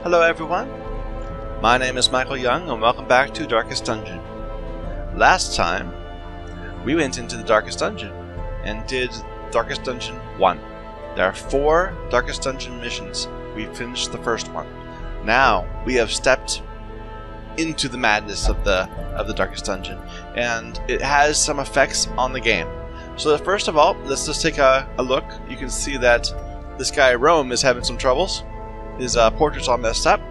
Hello everyone, my name is Michael Young and welcome back to Darkest Dungeon. Last time, we went into the Darkest Dungeon and did Darkest Dungeon 1. There are 4 Darkest Dungeon missions. We finished the first one. Now, we have stepped into the madness of the Darkest Dungeon, and it has some effects on the game. So first of all, let's just take a look. You can see that this guy Rome is having some troubles. His portrait's all messed up,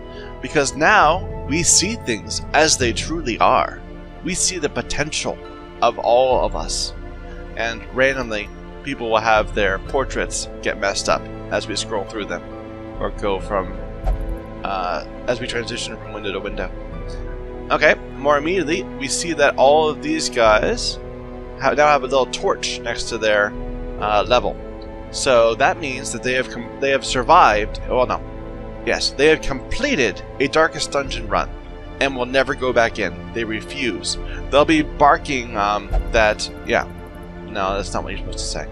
because now we see things as they truly are. We see the potential of all of us, and randomly people will have their portraits get messed up as we scroll through them, or go from as we transition from window to window. Okay, more immediately we see that all of these guys now have a little torch next to their level, so that means that they have survived. Well, no. Yes, they have completed a Darkest Dungeon run and will never go back in. They refuse. They'll be barking that, yeah. No, that's not what you're supposed to say.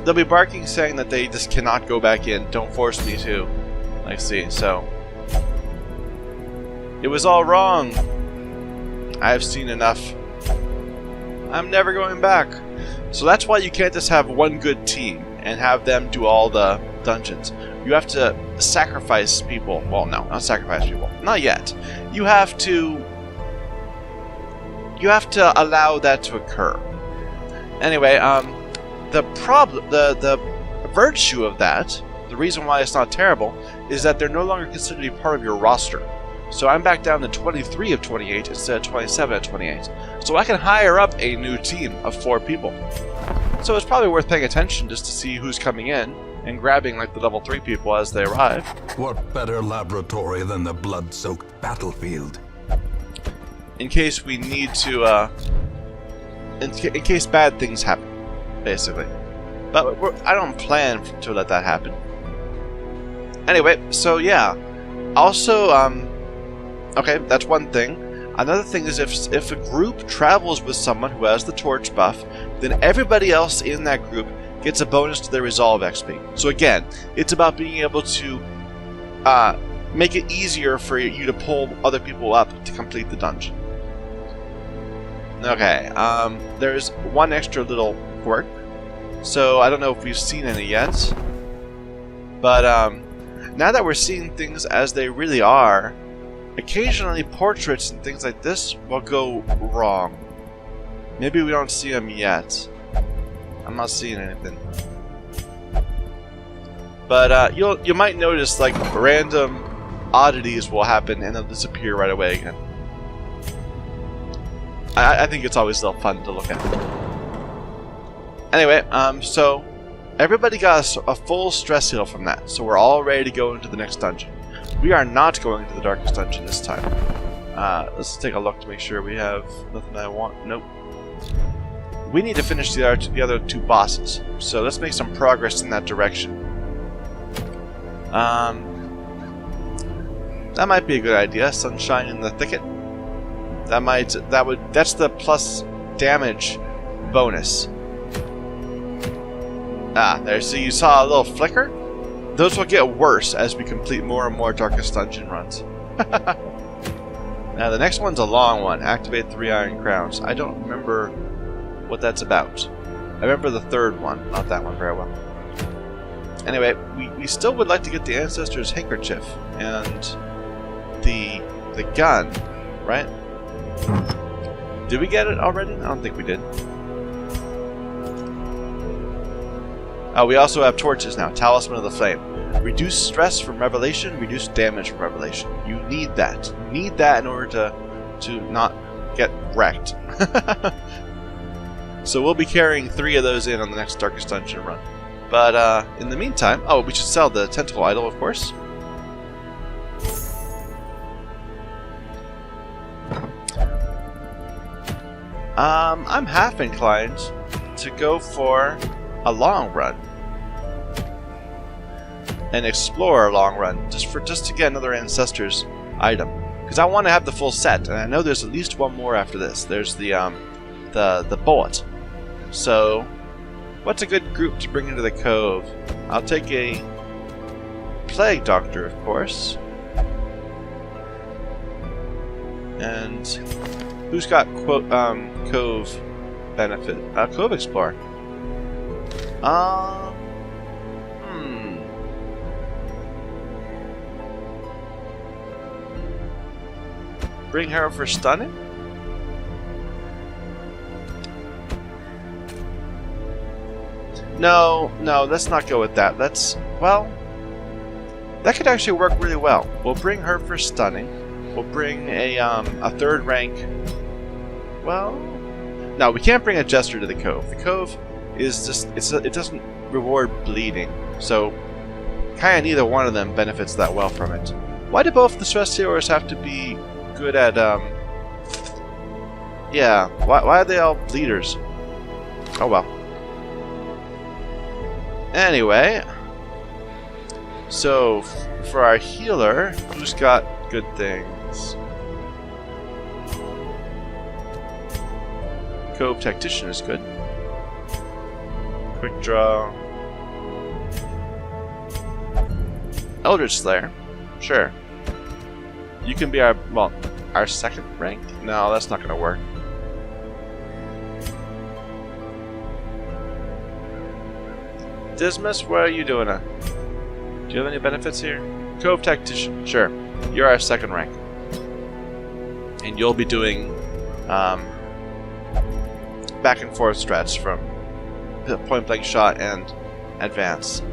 They'll be barking saying that they just cannot go back in. Don't force me to. I see, so. It was all wrong. I've seen enough. I'm never going back. So that's why you can't just have one good team and have them do all the dungeons. You have to sacrifice people. Well, no, not sacrifice people. Not yet. You have to allow that to occur. Anyway, the virtue of that, the reason why it's not terrible, is that they're no longer considered to be part of your roster. So I'm back down to 23 of 28 instead of 27 of 28. So I can hire up a new team of 4 people. So it's probably worth paying attention just to see who's coming in and grabbing like the level 3 people as they arrive. What better laboratory than the blood-soaked battlefield? In case we need to, in case bad things happen, basically. But I don't plan to let that happen. Anyway, so yeah. Also, okay, that's one thing. Another thing is if a group travels with someone who has the torch buff, then everybody else in that group gets a bonus to their resolve XP. So again, it's about being able to make it easier for you to pull other people up to complete the dungeon. Okay, there's one extra little quirk. So I don't know if we've seen any yet. But now that we're seeing things as they really are, occasionally portraits and things like this will go wrong. Maybe we don't see them yet. I'm not seeing anything. But you might notice like random oddities will happen and they'll disappear right away again. I think it's always still fun to look at. Anyway, so everybody got a full stress heal from that, so we're all ready to go into the next dungeon. We are not going to the Darkest Dungeon this time. Let's take a look to make sure we have nothing I want. Nope. We need to finish the other 2 bosses, so let's make some progress in that direction. That might be a good idea. Sunshine in the thicket. That's the plus damage bonus. Ah, there. So you saw a little flicker. Those will get worse as we complete more and more Darkest Dungeon runs. Now the next one's a long one. Activate 3 Iron Crowns. I don't remember what that's about. I remember the 3rd one, not that one very well. Anyway, we still would like to get the Ancestor's Handkerchief and the gun, right? Did we get it already? I don't think we did. We also have torches now. Talisman of the Flame. Reduce stress from Revelation, reduce damage from Revelation. You need that. You need that in order to not get wrecked. So we'll be carrying 3 of those in on the next Darkest Dungeon run. But in the meantime, oh, we should sell the Tentacle Idol, of course. I'm half inclined to go for a long run and explore a long run just to get another Ancestor's item, because I want to have the full set, and I know there's at least one more after this. There's the bullet. So what's a good group to bring into the Cove? I'll take a Plague Doctor, of course. And who's got Cove benefit? Cove Explorer. Bring her for stunning? No, let's not go with that. Well, that could actually work really well. We'll bring her for stunning. We'll bring a third rank. Well, no, we can't bring a jester to the Cove. The Cove is just it doesn't reward bleeding, so kind of neither one of them benefits that well from it. Why do both the stress healers have to be good at yeah? Why are they all bleeders? Oh well. Anyway, so for our healer, who's got good things? Cove Tactician is good. Quick draw. Eldritch Slayer, sure. You can be our second rank? No, that's not going to work. Dismas, what are you doing? Do you have any benefits here? Cove Tactician, sure. You're our second rank. And you'll be doing back and forth strats from point blank shot and advance.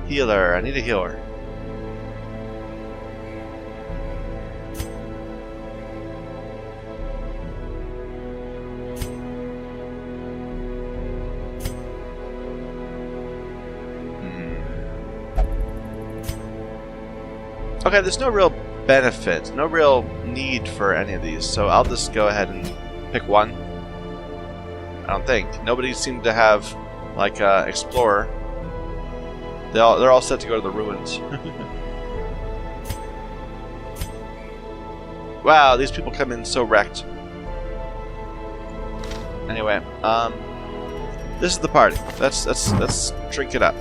Healer, I need a healer. Okay, there's no real benefit, no real need for any of these, so I'll just go ahead and pick one. I don't think. Nobody seemed to have, like, Explorer. They're all set to go to the ruins. Wow, these people come in so wrecked. Anyway, this is the party. Let's drink it up.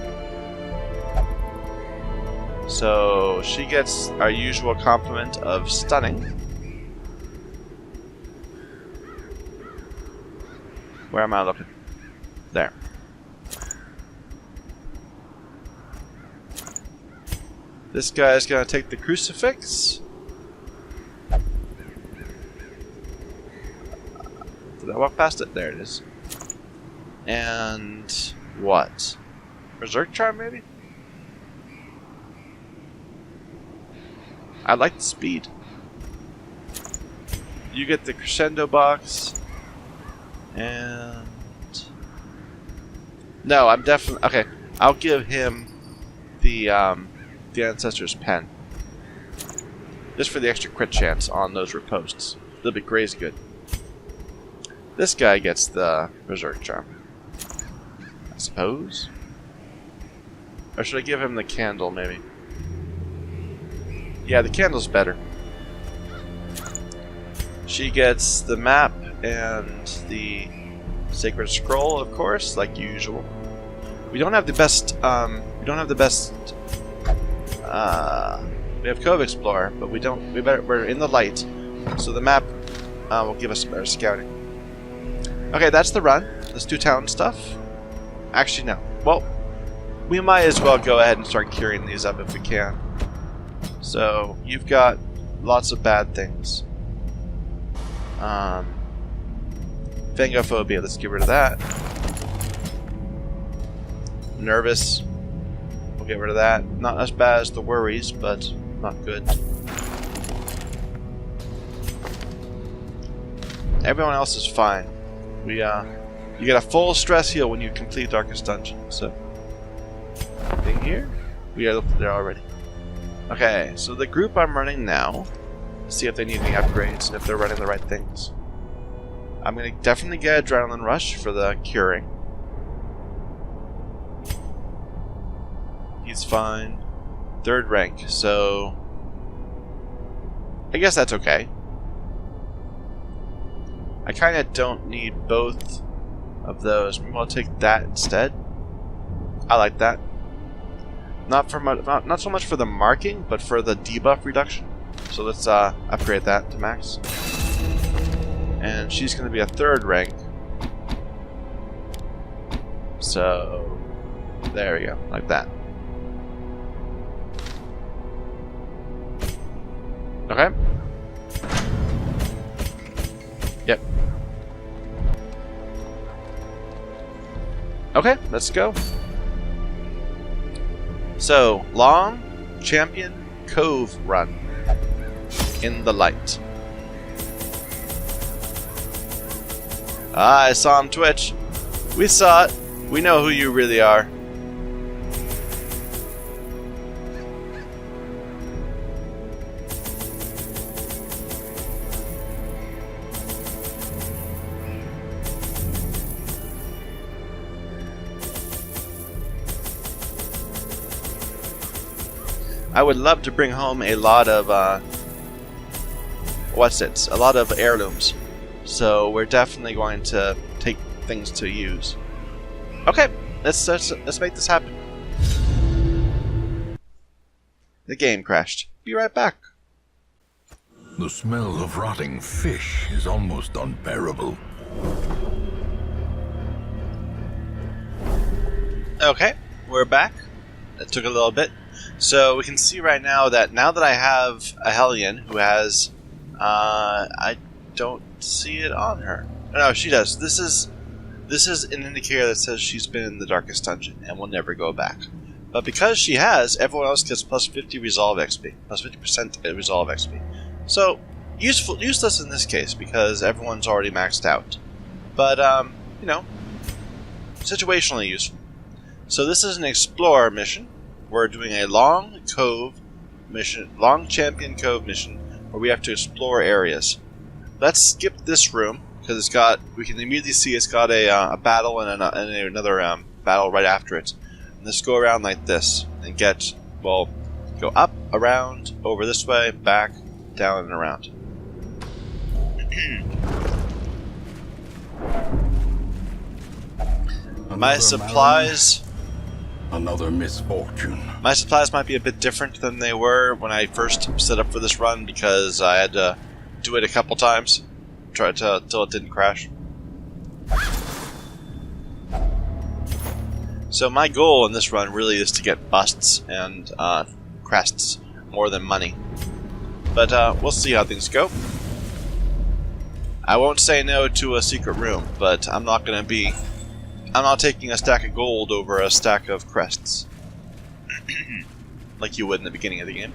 So she gets our usual complement of stunning. Where am I looking? There. This guy's gonna take the crucifix. Did I walk past it? There it is. And what? Berserk Charm, maybe? I like the speed. You get the crescendo box. And no, I'm definitely okay. I'll give him the Ancestor's Pen, just for the extra crit chance on those riposts. A little bit crazy good. This guy gets the Berserk Charm, I suppose. Or should I give him the candle, maybe? Yeah, the candle's better. She gets the map and the Sacred Scroll, of course, like usual. We don't have the best. We have Cove Explorer, but we don't. We're in the light, so the map will give us better scouting. Okay, that's the run. Let's do town stuff. Actually, no. Well, we might as well go ahead and start curing these up if we can. So you've got lots of bad things. Phangophobia, let's get rid of that. Nervous, we'll get rid of that. Not as bad as the worries, but not good. Everyone else is fine. You get a full stress heal when you complete Darkest Dungeon. So, thing here, we are there already. Okay, so the group I'm running now, see if they need any upgrades and if they're running the right things. I'm going to definitely get Adrenaline Rush for the curing. He's fine. 3rd rank, so I guess that's okay. I kind of don't need both of those. Maybe I'll take that instead. I like that. Not so much for the marking, but for the debuff reduction. So let's upgrade that to max. And she's going to be a 3rd rank. So there we go, like that. Okay. Yep. Okay, let's go. So, long champion Cove run in the light. Ah, I saw him twitch. We saw it. We know who you really are. I would love to bring home a lot of, a lot of heirlooms. So we're definitely going to take things to use. Okay, let's make this happen. The game crashed. Be right back. The smell of rotting fish is almost unbearable. Okay, we're back. It took a little bit. So we can see right now that I have a Hellion who has, I don't see it on her. No, she does. This is an indicator that says she's been in the Darkest Dungeon and will never go back. But because she has, everyone else gets plus 50 resolve XP, plus 50% resolve XP. So useless in this case because everyone's already maxed out. But you know, situationally useful. So this is an Explorer mission. We're doing a long Cove mission, long Champion Cove mission, where we have to explore areas. Let's skip this room because we can immediately see it's got a battle and another battle right after it. And let's go around like this and go up, around, over this way, back, down, and around. My supplies. Another misfortune. My supplies might be a bit different than they were when I first set up for this run because I had to do it a couple times, till it didn't crash. So my goal in this run really is to get busts and crests more than money. But we'll see how things go. I won't say no to a secret room, but I'm not taking a stack of gold over a stack of crests. Like you would in the beginning of the game.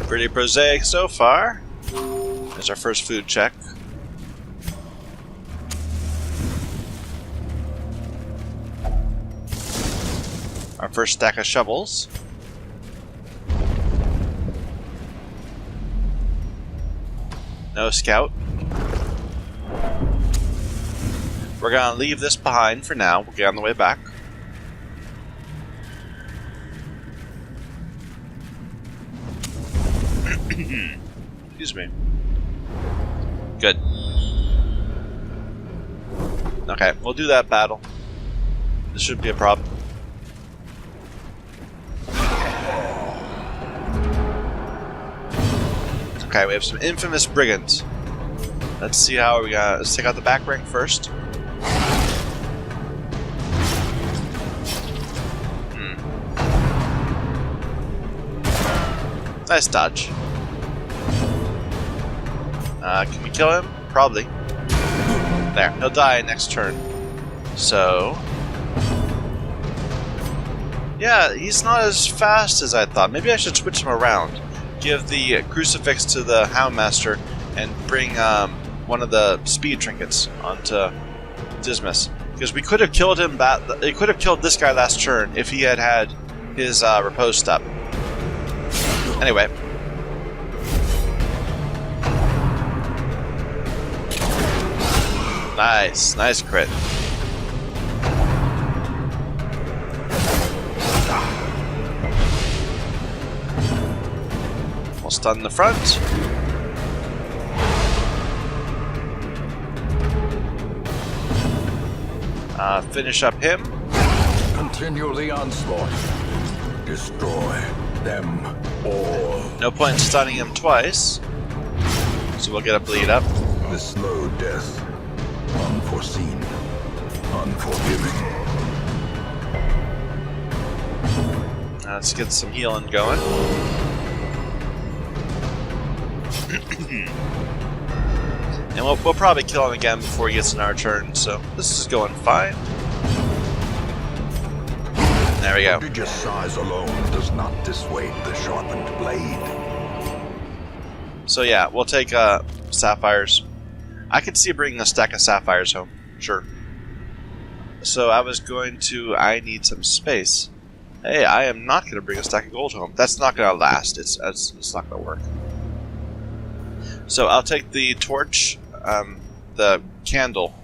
Pretty prosaic so far. There's our first food check. Our first stack of shovels. No scout. We're gonna leave this behind for now. We'll get on the way back. Excuse me. Good. Okay, we'll do that battle. This shouldn't be a problem. Okay, we have some infamous brigands. Let's see how we got. Let's take out the back rank first. Nice dodge. Can we kill him? Probably. There, he'll die next turn. So, yeah, he's not as fast as I thought. Maybe I should switch him around. Give the crucifix to the Houndmaster and bring one of the speed trinkets onto Dismas. Because we could have killed him. It could have killed this guy last turn if he had his riposte up. Anyway. Nice crit. We'll stun the front. Finish up him. Continue the onslaught. Destroy them all. No point in stunning him twice. So we'll get a bleed up. The slow death. Unforeseen. Unforgiving. Let's get some healing going. And we'll probably kill him again before he gets in our turn, so this is going fine. There we go. Prodigious size alone does not dissuade the sharpened blade. So yeah, we'll take sapphires. I could see bringing a stack of sapphires home. Sure. So I need some space. Hey, I am not going to bring a stack of gold home. That's not going to last. It's not going to work. So I'll take the torch, the candle,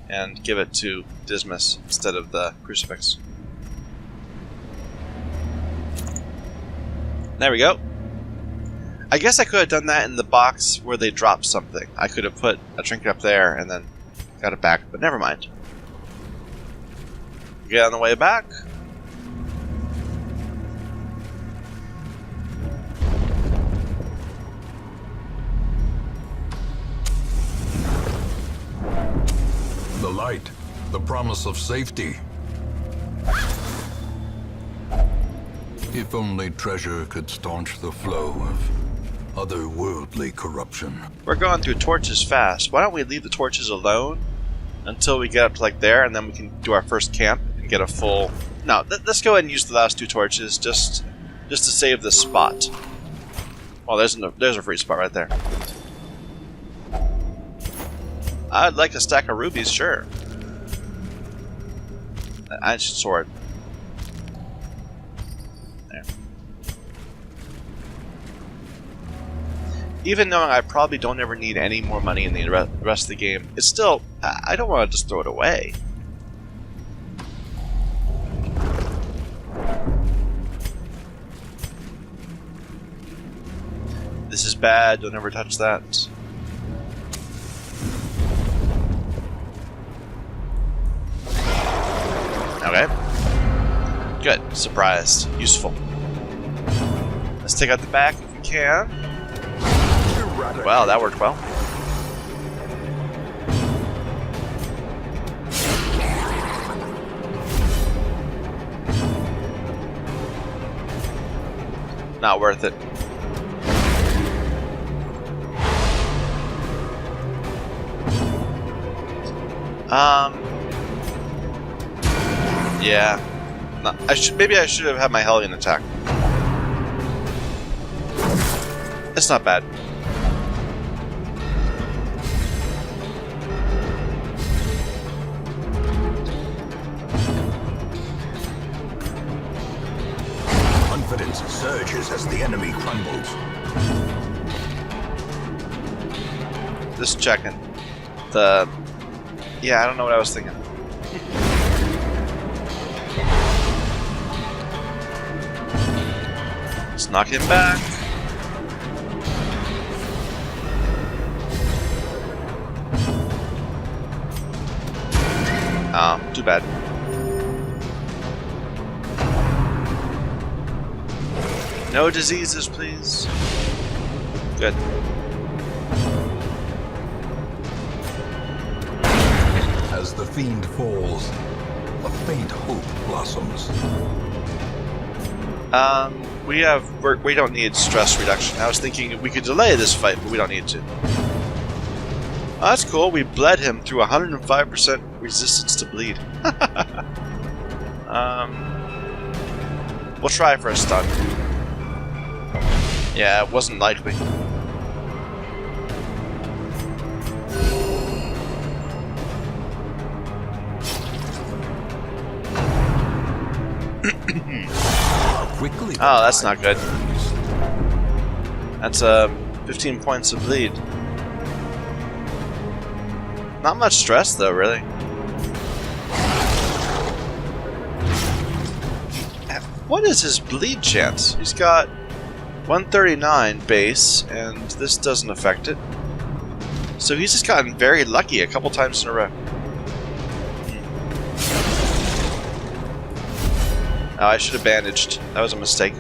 and give it to Dismas instead of the crucifix. There we go. I guess I could have done that in the box where they dropped something. I could have put a trinket up there and then got it back, but never mind. Get on the way back. The light, the promise of safety. If only treasure could staunch the flow of otherworldly corruption. We're going through torches fast. Why don't we leave the torches alone until we get up to like there, and then we can do our first camp and get a full... No, let's go ahead and use the last two torches just to save this spot. Well, there's a free spot right there. I'd like a stack of rubies, sure. I should sword. There. Even knowing I probably don't ever need any more money in the rest of the game, it's still... I don't want to just throw it away. This is bad, don't ever touch that. Okay. Good. Surprised. Useful. Let's take out the back if we can. Wow, that worked well. Not worth it. Yeah. No, maybe I should have had my Hellion attack. It's not bad. Confidence surges as the enemy crumbles. Just checking. Yeah, I don't know what I was thinking. Let's knock him back. Oh, too bad. No diseases, please. Good. As the fiend falls, a faint hope blossoms. We don't need stress reduction. I was thinking we could delay this fight, but we don't need to. Oh, that's cool. We bled him through 105% resistance to bleed. We'll try for a stun. Yeah, it wasn't likely. Oh, that's not good. That's 15 points of bleed. Not much stress though, really. What is his bleed chance? He's got 139 base, and this doesn't affect it. So he's just gotten very lucky a couple times in a row. Oh, I should have bandaged. That was a mistake.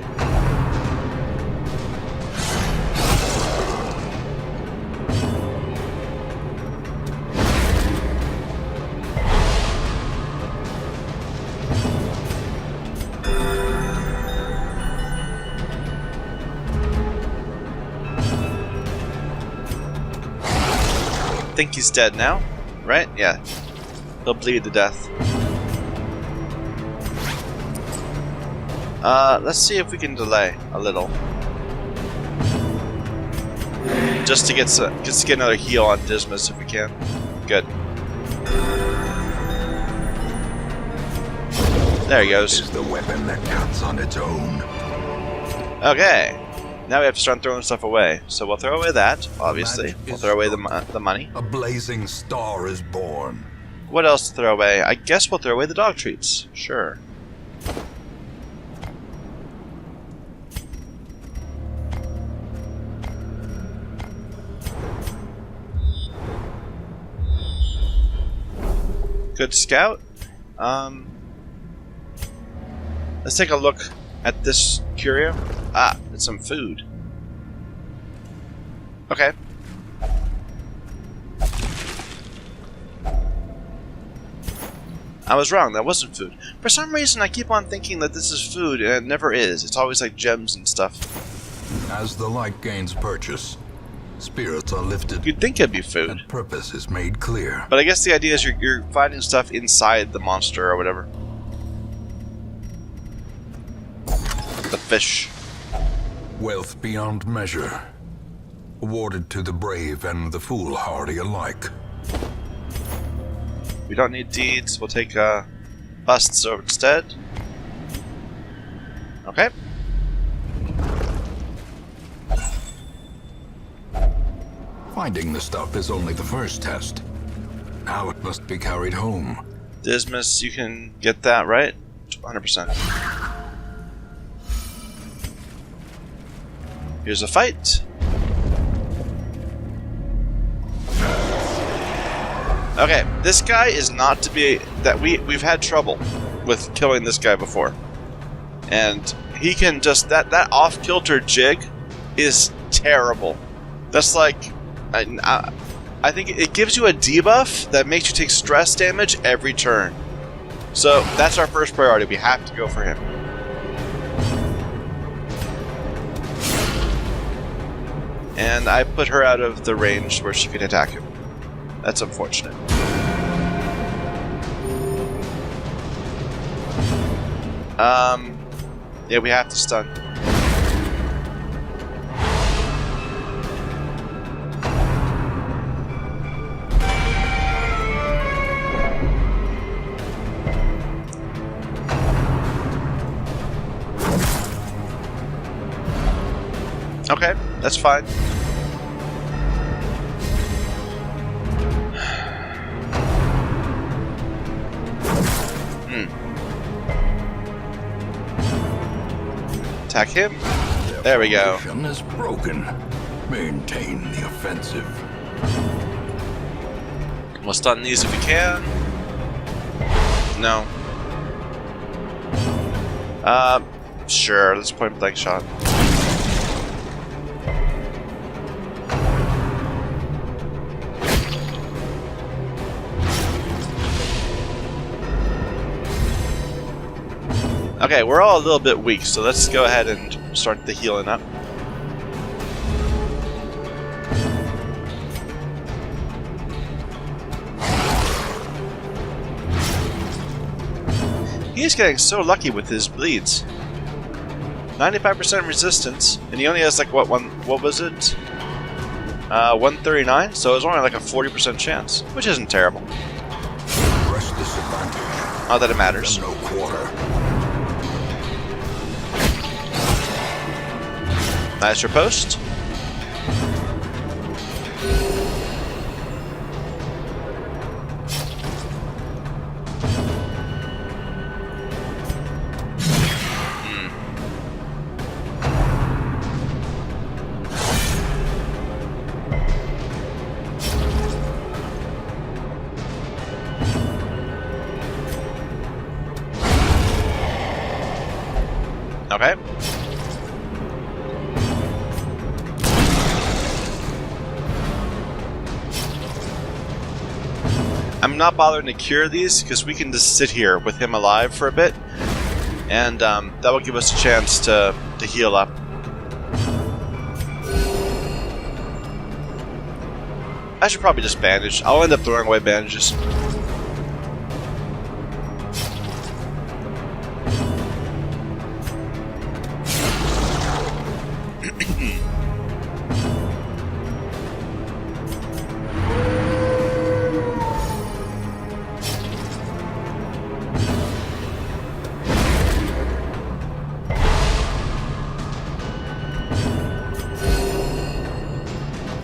I think he's dead now, right? Yeah. He'll bleed to death. Let's see if we can delay a little. Just to get another heal on Dismas if we can. Good. There he goes. Is the weapon that cuts on its own. Okay. Now we have to start throwing stuff away. So we'll throw away that, obviously. We'll throw away the money. A blazing star is born. What else to throw away? I guess we'll throw away the dog treats. Sure. Good scout. Let's take a look at this curio. Ah, it's some food. Okay. I was wrong, that wasn't food. For some reason I keep on thinking that this is food, and it never is. It's always like gems and stuff. As the light gains purchase, spirits are lifted. You'd think it'd be food. And purpose is made clear. But I guess the idea is you're finding stuff inside the monster or whatever. The fish. Wealth beyond measure, awarded to the brave and the foolhardy alike. We don't need deeds. We'll take busts over instead. Okay. Finding the stuff is only the first test. Now it must be carried home. Dismas, you can get that, right? 100%. Here's a fight. Okay, this guy is not to be... We've had trouble with killing this guy before. And he can just... That off-kilter jig is terrible. That's like... I think it gives you a debuff that makes you take stress damage every turn. So, that's our first priority. We have to go for him. And I put her out of the range where she could attack him. That's unfortunate. Yeah, we have to stun. Okay, that's fine. Attack him. There we go. Is broken. Maintain the offensive. We'll stun these if we can. No. Sure. Let's point blank shot. Okay, we're all a little bit weak, so let's go ahead and start the healing up. He's getting so lucky with his bleeds. 95% resistance, and he only has like what was it? 139, so it's only like a 40% chance, which isn't terrible. Not that it matters. No quarter. Nice riposte. Okay. I'm not bothering to cure these because we can just sit here with him alive for a bit, and that will give us a chance to heal up. I should probably just bandage. I'll end up throwing away bandages.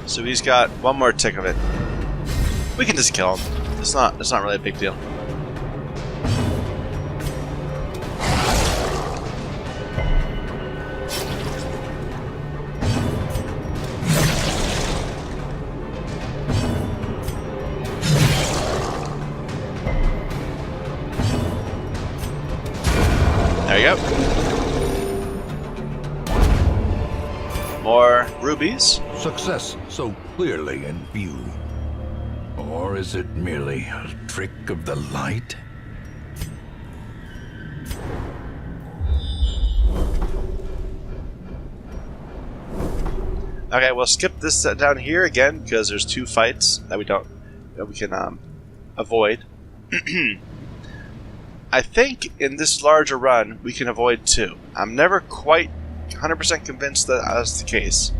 So he's got one more tick of it. We can just kill him. It's not really a big deal. There you go. More rubies. Success so clearly in view. Or is it merely a trick of the light? Okay, we'll skip this down here again because there's 2 fights that we can avoid. I think in this larger run we can avoid 2. I'm never quite 100% convinced that that's the case.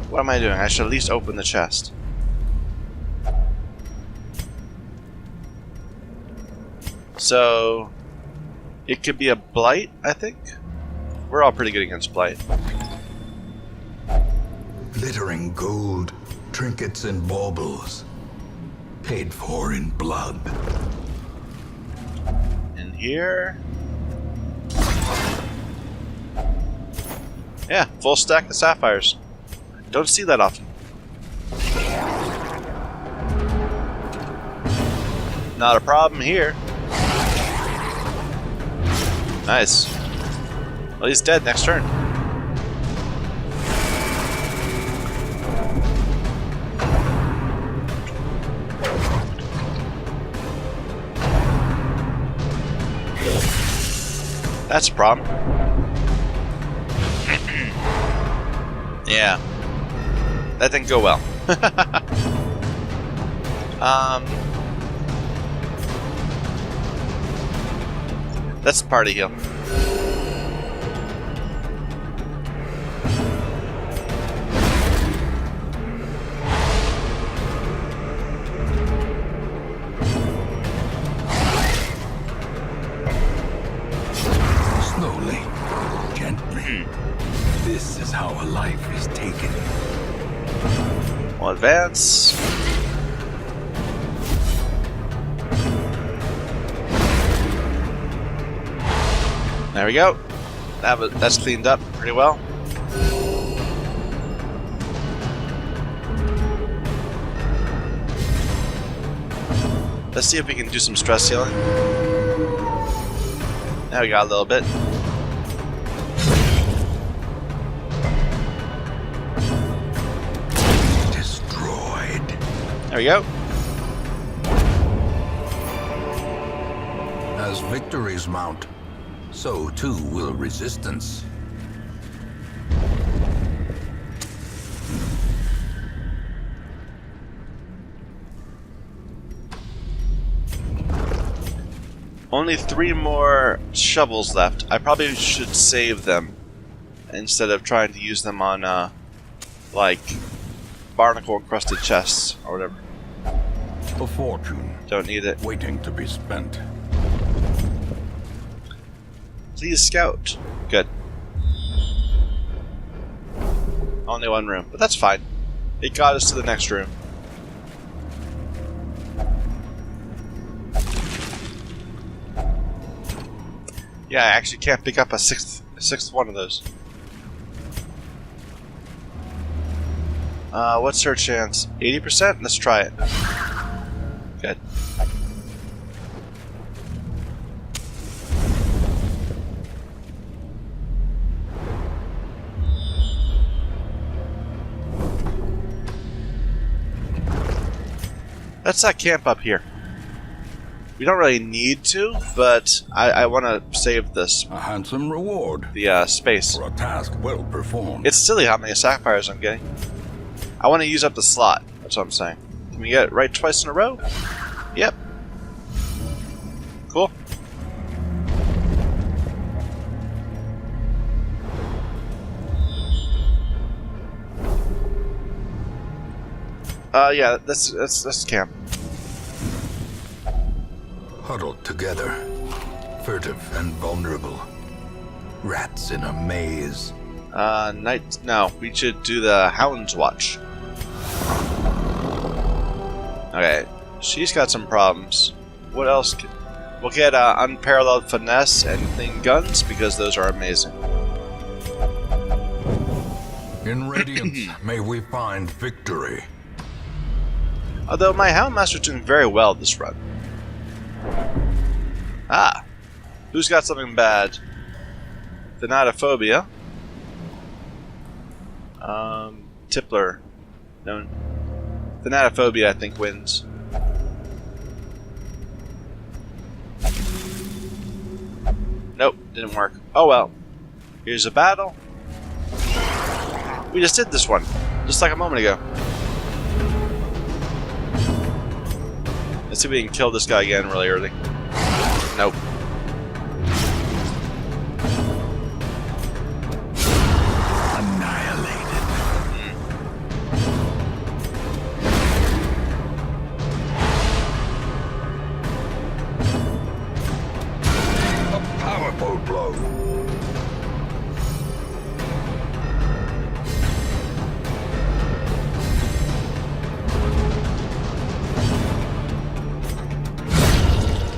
What am I doing? I should at least open the chest. So it could be a blight, I think. We're all pretty good against blight. Glittering gold, trinkets and baubles, paid for in blood. In here. Yeah, full stack of sapphires. Don't see that often. Not a problem here. Nice. Well, he's dead next turn. That's a problem. Yeah. That didn't go well. That's the party heal. Slowly, gently. This is how a life is taken. We'll advance. There we go. That's cleaned up pretty well. Let's see if we can do some stress healing. Now we got a little bit. Destroyed. There we go. As victories mount, so too will resistance. Only 3 more shovels left. I probably should save them instead of trying to use them on, like, barnacle-encrusted chests or whatever. A fortune. Don't need it. Waiting to be spent. Please scout. Good. Only 1 room, but that's fine. It got us to the next room. Yeah, I actually can't pick up a sixth one of those. What's her chance? 80%? Let's try it. Good. Let's camp up here. We don't really need to, but I want to save this. A handsome reward. The space. For a task well performed. It's silly how many sapphires I'm getting. I want to use up the slot. That's what I'm saying. Can we get it right twice in a row? Yep. Cool. Yeah, let's camp. Huddled together, furtive and vulnerable. Rats in a maze. No, we should do the Hound's Watch. Okay, she's got some problems. What else? We'll get unparalleled finesse and clean guns because those are amazing. In Radiance, may we find victory. Although my Houndmaster's doing very well this run. Ah, who's got something bad? Thanatophobia. Tippler. No. Thanatophobia, I think, wins. Nope, didn't work. Oh well. Here's a battle. We just did this one, just like a moment ago. Let's see if we can kill this guy again really early. Nope. Annihilated. A powerful blow.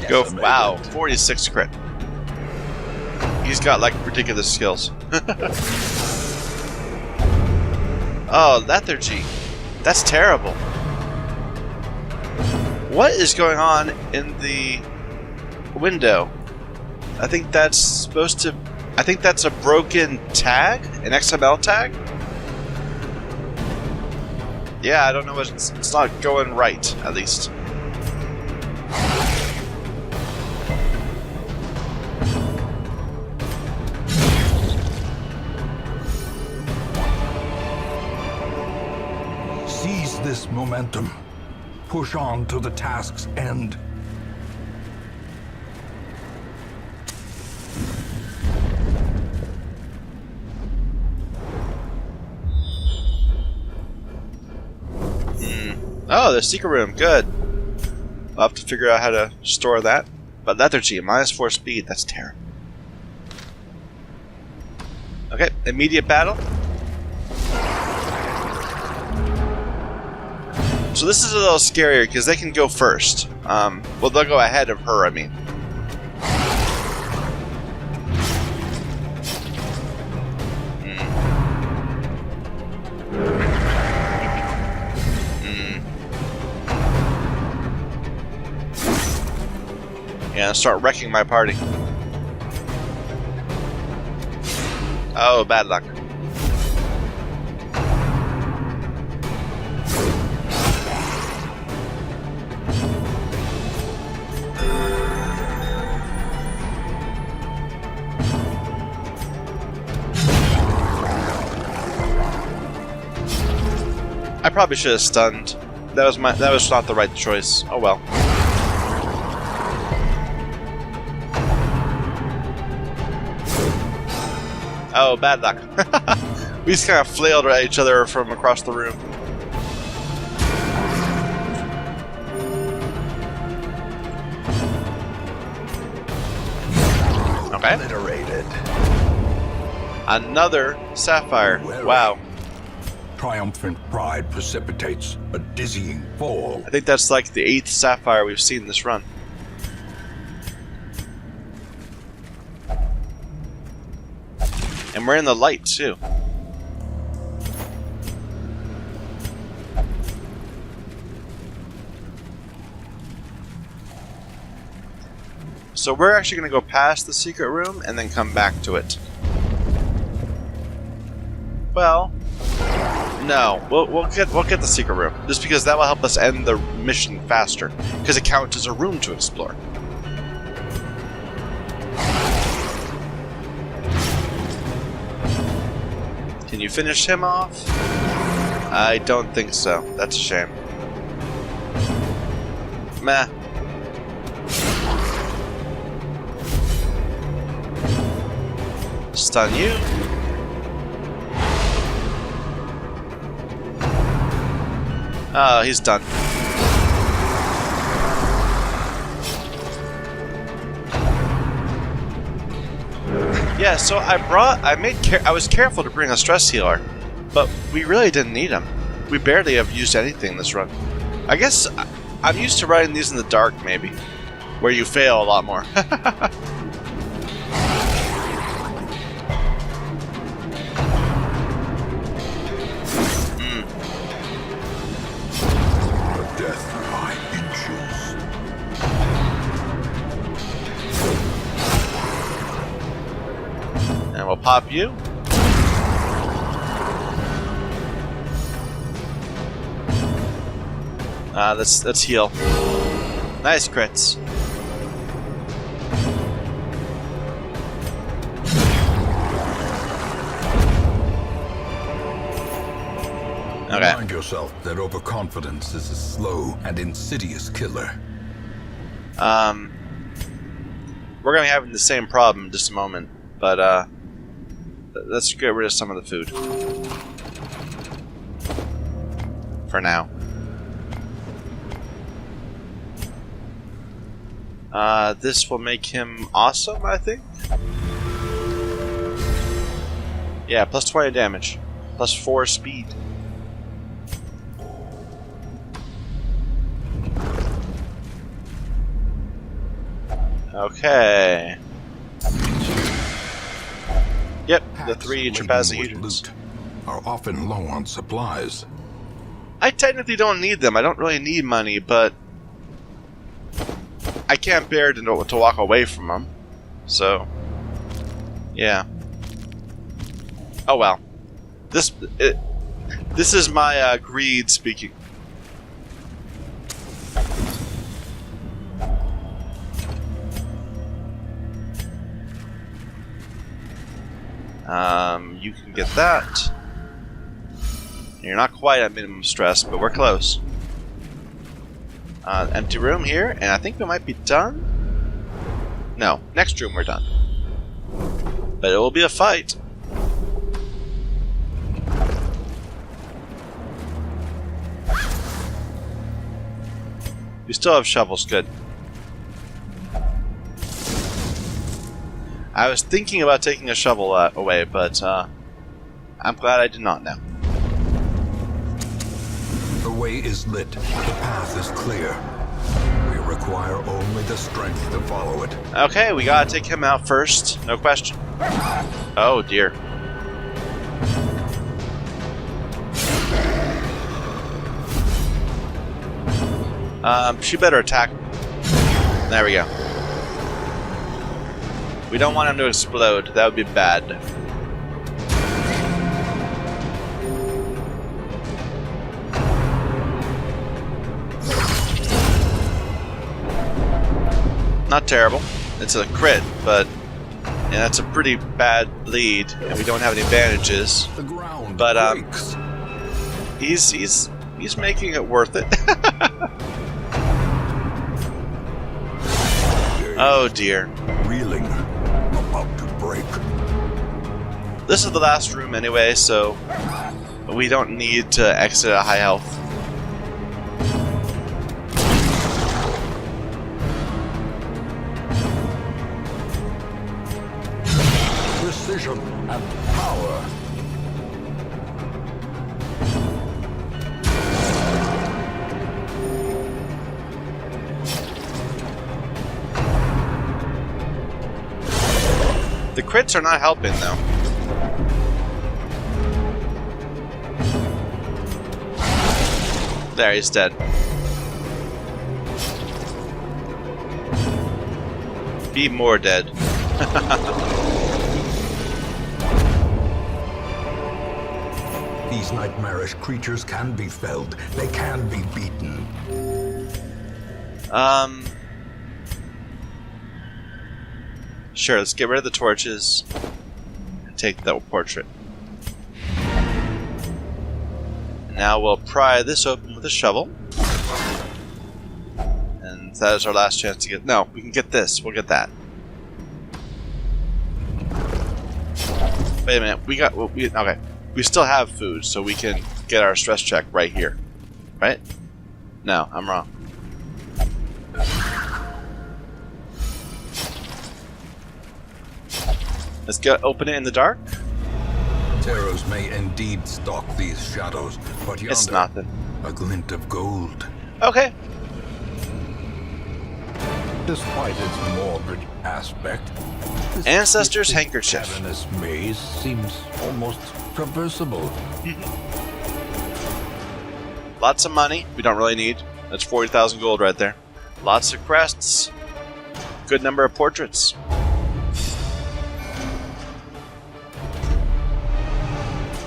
Go! Wow, 46 crit. He's got like ridiculous skills. Oh, lethargy. That's terrible. What is going on in the window? I think that's supposed to. I think that's a broken tag, an XML tag. Yeah, I don't know. It's not going right, at least. Seize this momentum. Push on to the task's end. Oh, the secret room. Good. I'll have to figure out how to store that. But lethargy, -4 speed. That's terrible. Okay, immediate battle. So this is a little scarier because they can go first. Well, they'll go ahead of her, I mean. Yeah, start wrecking my party. Oh, bad luck. I probably should have stunned. That was not the right choice. Oh well. Oh, bad luck. We just kind of flailed at each other from across the room. Okay. Obliterated. Another sapphire. Well, wow. Triumphant pride precipitates a dizzying fall. I think that's like the 8th sapphire we've seen this run. And we're in the light, too. So we're actually going to go past the secret room and then come back to it. Well, No, we'll get the secret room just because that will help us end the mission faster because it counts as a room to explore. Can you finish him off? I don't think so. That's a shame. Meh. Stun you. Oh, he's done. Yeah, so I was careful to bring a stress healer, but we really didn't need him. We barely have used anything this run. I guess I'm used to riding these in the dark, maybe, where you fail a lot more. And we'll pop you. Let's heal. Nice crits. Okay. Remind yourself that overconfidence is a slow and insidious killer. We're gonna be having the same problem in just a moment, but let's get rid of some of the food for now. This will make him awesome, I think. Yeah, plus 20 damage, plus 4 speed. Okay. Yep, the 3 trapazahedrons are often low on supplies. I technically don't need them. I don't really need money, but I can't bear to walk away from them. So, yeah. Oh well. This is my greed speaking. You can get that. You're not quite at minimum stress, but we're close. Empty room here, and I think we might be done. No, next room we're done. But it will be a fight. We still have shovels, good. I was thinking about taking a shovel away, but I'm glad I did not now. The way is lit. The path is clear. We require only the strength to follow it. Okay, we gotta take him out first. No question. Oh dear. She better attack. There we go. We don't want him to explode. That would be bad. Not terrible. It's a crit, but yeah, that's a pretty bad bleed, and we don't have any bandages. The ground but breaks. he's making it worth it. Oh dear. Reeling, about to break. This is the last room anyway, so we don't need to exit at high health. Precision and power. The crits are not helping though. There, he's dead. Be more dead. These nightmarish creatures can be felled. They can be beaten. Sure, let's get rid of the torches and take that portrait. Now we'll pry this open with a shovel. And that is our last chance to get... No, we can get this. We'll get that. Wait a minute. We got... Okay. We still have food, so we can get our stress check right here. Right? No, I'm wrong. Let's open it in the dark. Terrors may indeed stalk these shadows, but yonder, It's nothing. a glint of gold. Okay. Despite its morbid aspect, this Ancestor's twisted, handkerchief. cavernous maze seems almost traversable. Lots of money. We don't really need. That's 40,000 gold right there. Lots of crests. Good number of portraits.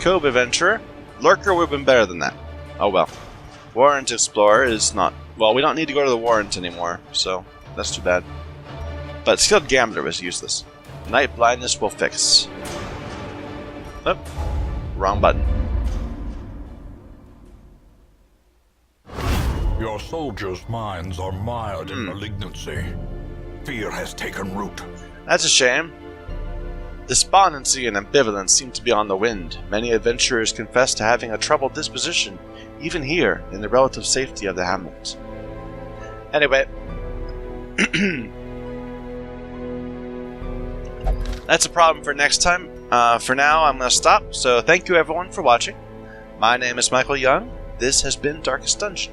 Cove Adventurer. Lurker would have been better than that. Oh well. Warrant Explorer is not... Well, we don't need to go to the Warrant anymore, so that's too bad. But Skilled Gambler was useless. Night Blindness will fix. Oh, wrong button. Your soldiers' minds are mired in malignancy. Fear has taken root. That's a shame. Despondency and ambivalence seem to be on the wind. Many adventurers confess to having a troubled disposition, even here, in the relative safety of the hamlet. Anyway. That's a problem for next time. For now, I'm going to stop. So thank you everyone for watching. My name is Michael Young. This has been Darkest Dungeon.